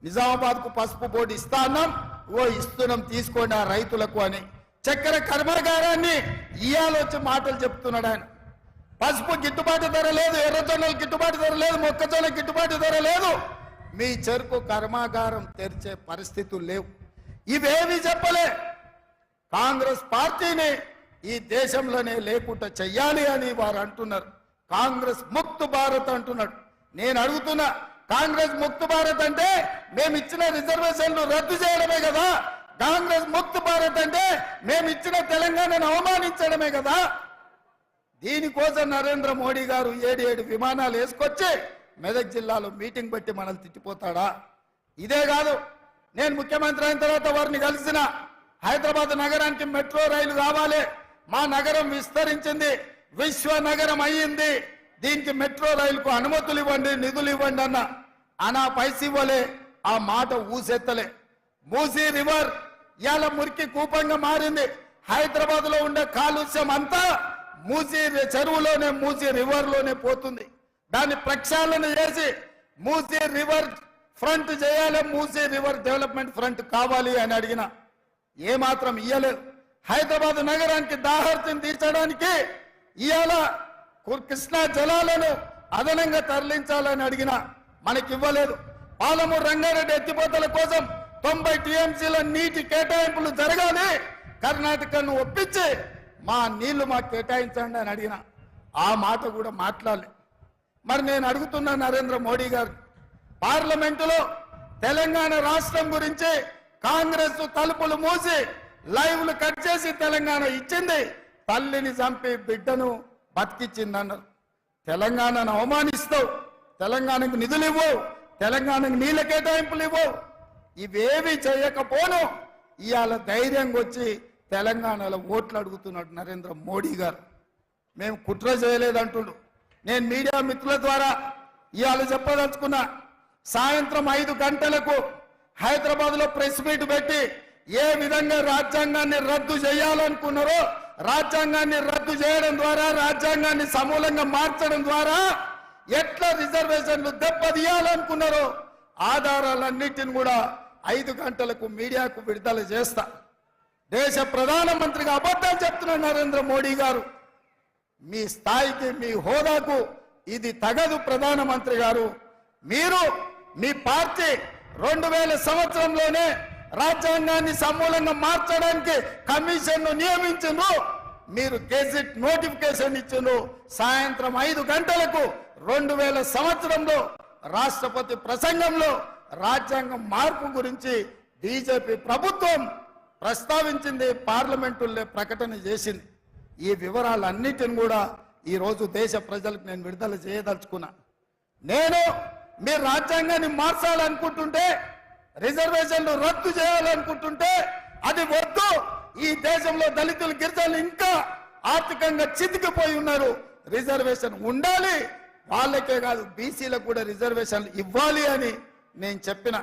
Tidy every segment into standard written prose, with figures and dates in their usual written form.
నిజామాబాద్కు పసుపు బోర్డు ఇస్తా అన్నాం, ఇస్తున్నాం తీసుకోండి ఆ రైతులకు అని. చక్కెర కర్మాగారాన్ని ఇయ్యాలొచ్చి మాటలు చెప్తున్నాడు ఆయన. పసుపు గిట్టుబాటు ధర లేదు, ఎర్రజొన్నలు గిట్టుబాటు ధర లేదు, మొక్కజొన్న గిట్టుబాటు ధర లేదు. మీ చెరుకు కర్మాగారం తెరిచే పరిస్థితులు లేవు. ఇవేవి చెప్పలే. కాంగ్రెస్ పార్టీని ఈ దేశంలోనే లేకుండా చెయ్యాలి అని వారు అంటున్నారు. కాంగ్రెస్ ముక్త భారత్ అంటున్నాడు. నేను అడుగుతున్నా, కాంగ్రెస్ ముక్త భారత్ అంటే మేము ఇచ్చిన రిజర్వేషన్లు రద్దు చేయడమే కదా? కాంగ్రెస్ ముక్త భారత్ అంటే మేము ఇచ్చిన తెలంగాణను అవమానించడమే కదా? దీనికోసం నరేంద్ర మోడీ గారు 7 విమానాలు వేసుకొచ్చి మెదక్ జిల్లాలో మీటింగ్ పెట్టి మనల్ని తిట్టిపోతాడా? ఇదే కాదు, నేను ముఖ్యమంత్రి అయిన తర్వాత వారిని కలిసిన. హైదరాబాద్ నగరానికి మెట్రో రైలు కావాలి, మా నగరం విస్తరించింది, విశ్వ నగరం అయ్యింది, దీనికి మెట్రో రైలుకు అనుమతులు ఇవ్వండి, నిధులు ఇవ్వండి అన్న. అనా పైసి ఇవ్వలే, ఆ మాట ఊసెత్తలే. మూసీ రివర్ ఇవాళ మురికి కూపంగా మారింది. హైదరాబాద్ లో ఉండే కాలుష్యం అంతా మూసీ చెరువులోనే, మూసీ రివర్ లోనే పోతుంది. దాన్ని ప్రక్షాళన చేసి మూసీ రివర్ ఫ్రంట్ చేయాలి, మూసీ రివర్ డెవలప్మెంట్ ఫ్రంట్ కావాలి అని అడిగిన. ఏమాత్రం ఇయ్యలేదు. హైదరాబాద్ నగరానికి దాహార్తిని తీర్చడానికి ఇవాళ కృష్ణా జలాలను అదనంగా తరలించాలని అడిగిన, మనకి ఇవ్వలేదు. పాలమూరు రంగారెడ్డి ఎత్తిపోతల కోసం 90 టీఎంసీల నీటి కేటాయింపులు జరగాలి, కర్ణాటకను ఒప్పించి మా నీళ్లు మాకు కేటాయించండి అని అడిగిన. ఆ మాట కూడా మాట్లాడలే. మరి నేను అడుగుతున్నా నరేంద్ర మోడీ గారు, పార్లమెంటులో తెలంగాణ రాష్ట్రం గురించి కాంగ్రెస్ తలుపులు మూసి లైవ్లు కట్ చేసి తెలంగాణ ఇచ్చింది, తల్లిని చంపి బిడ్డను బతికిచ్చిందన్నారు. తెలంగాణను అవమానిస్తావు, తెలంగాణకు నిధులు ఇవ్వవు, తెలంగాణకు నీళ్ళ కేటాయింపులు ఇవ్వవు. ఇవేవి చేయకపోను ఇవాళ ధైర్యంగా వచ్చి తెలంగాణలో ఓట్లు అడుగుతున్నాడు నరేంద్ర మోడీ గారు. మేము కుట్ర చేయలేదంటుడు. నేను మీడియా మిత్రుల ద్వారా ఇవాళ చెప్పదలుచుకున్నా, సాయంత్రం 5 గంటలకు హైదరాబాద్లో ప్రెస్ మీట్ పెట్టి ఏ విధంగా రాజ్యాంగాన్ని రద్దు చేయాలనుకున్నారో, రాజ్యాంగాన్ని రద్దు చేయడం ద్వారా, రాజ్యాంగాన్ని సమూలంగా మార్చడం ద్వారా ఎట్లా రిజర్వేషన్లు దెబ్బతీయాలనుకున్నారో ఆధారాలన్నిటిని కూడా 5 గంటలకు మీడియాకు విడుదల చేస్తా. దేశ ప్రధానమంత్రిగా అబద్ధాలు చెప్తున్నారు నరేంద్ర మోడీ గారు. మీ స్థాయికి, మీ హోదాకు ఇది తగదు. ప్రధానమంత్రి గారు, మీరు మీ పార్టీ 2000 సంవత్సరంలోనే రాజ్యాంగాన్ని సమూలంగా మార్చడానికి కమిషన్ను నియమించిండ్రు, మీరు గెజిట్ నోటిఫికేషన్ ఇచ్చిండ్రు. సాయంత్రం 5 గంటలకు 2000 సంవత్సరంలో రాష్ట్రపతి ప్రసంగంలో రాజ్యాంగం మార్పు గురించి బీజేపీ ప్రభుత్వం ప్రస్తావించింది, పార్లమెంటులో ప్రకటన చేసింది. ఈ వివరాలన్నిటిని కూడా ఈరోజు దేశ ప్రజలకు నేను విడుదల చేయదలుచుకున్నా. నేను మీరు రాజ్యాంగాన్ని మార్చాలనుకుంటుంటే, రిజర్వేషన్లు రద్దు చేయాలనుకుంటుంటే అది వద్దు. ఈ దేశంలో దళితులు, గిరిజనులు ఇంకా ఆర్థికంగా చితికిపోయి ఉన్నారు. రిజర్వేషన్ ఉండాలి, వాళ్ళకే కాదు బీసీలకు కూడా రిజర్వేషన్లు ఇవ్వాలి అని నేను చెప్పిన.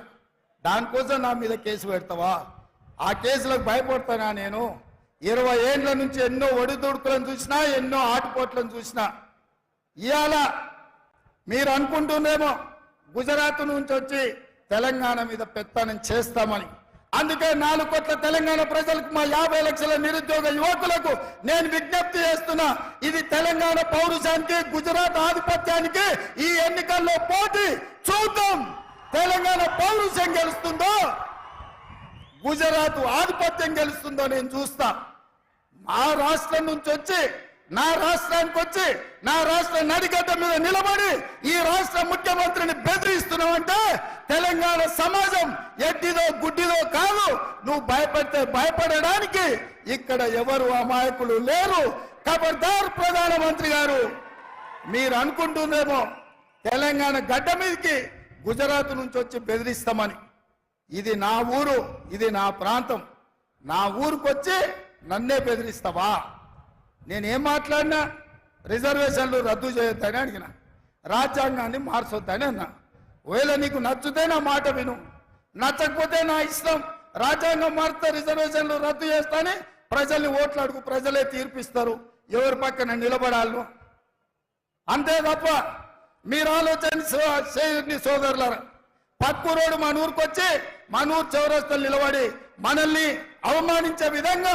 దానికోసం నా మీద కేసు పెడతావా? ఆ కేసులకు భయపడతానా? నేను 20 ఏళ్ల నుంచి ఎన్నో ఒడిదుడుకులను చూసినా, ఎన్నో ఆటుపోట్లను చూసినా. ఇవాళ మీరు అనుకుంటుందేమో గుజరాత్ నుంచి వచ్చి తెలంగాణ మీద పెత్తనం చేస్తామని. అందుకే 4 కోట్ల తెలంగాణ ప్రజలకు, మా 50 లక్షల నిరుద్యోగ యువకులకు నేను విజ్ఞప్తి చేస్తున్నా, ఇది తెలంగాణ పౌరుషానికి, గుజరాత్ ఆధిపత్యానికి ఈ ఎన్నికల్లో పోటీ. చూద్దాం తెలంగాణ పౌరుషం గెలుస్తుందో, గుజరాత్ ఆధిపత్యం గెలుస్తుందో నేను చూస్తా. మా రాష్ట్రం నుంచి వచ్చి, నా రాష్ట్రానికి వచ్చి, నా రాష్ట్ర నడిగడ్డ మీద నిలబడి ఈ రాష్ట్ర ముఖ్యమంత్రిని బెదిరిస్తున్నావంటే తెలంగాణ సమాజం ఎడ్డిదో గుడ్డిదో కాదు. నువ్వు భయపడితే భయపడడానికి ఇక్కడ ఎవరు అమాయకులు లేరు. ఖబర్దార్ ప్రధానమంత్రి గారు, మీరు అనుకుంటుందేమో తెలంగాణ గడ్డ మీదకి గుజరాత్ నుంచి వచ్చి బెదిరిస్తామని. ఇది నా ఊరు, ఇది నా ప్రాంతం. నా ఊరికి వచ్చి నన్నే బెదిరిస్తావా? నేనేం మాట్లాడినా రిజర్వేషన్లు రద్దు చేయొద్దని అడిగిన, రాజ్యాంగాన్ని మార్చొద్దని అన్నా. ఒకవేళ నీకు నచ్చితే నా మాట విను, నచ్చకపోతే నా ఇష్టం. రాజ్యాంగం మారితే రిజర్వేషన్లు రద్దు చేస్తానే ప్రజల్ని ఓట్లు అడుగు, ప్రజలే తీర్పిస్తారు ఎవరి పక్కన నిలబడాలను. అంతే తప్ప మీరు ఆలోచన చేయండి సోదరులారా. పక్కూరోడు మన ఊరికి వచ్చి మన ఊరు చౌరస్తలు నిలబడి మనల్ని అవమానించే విధంగా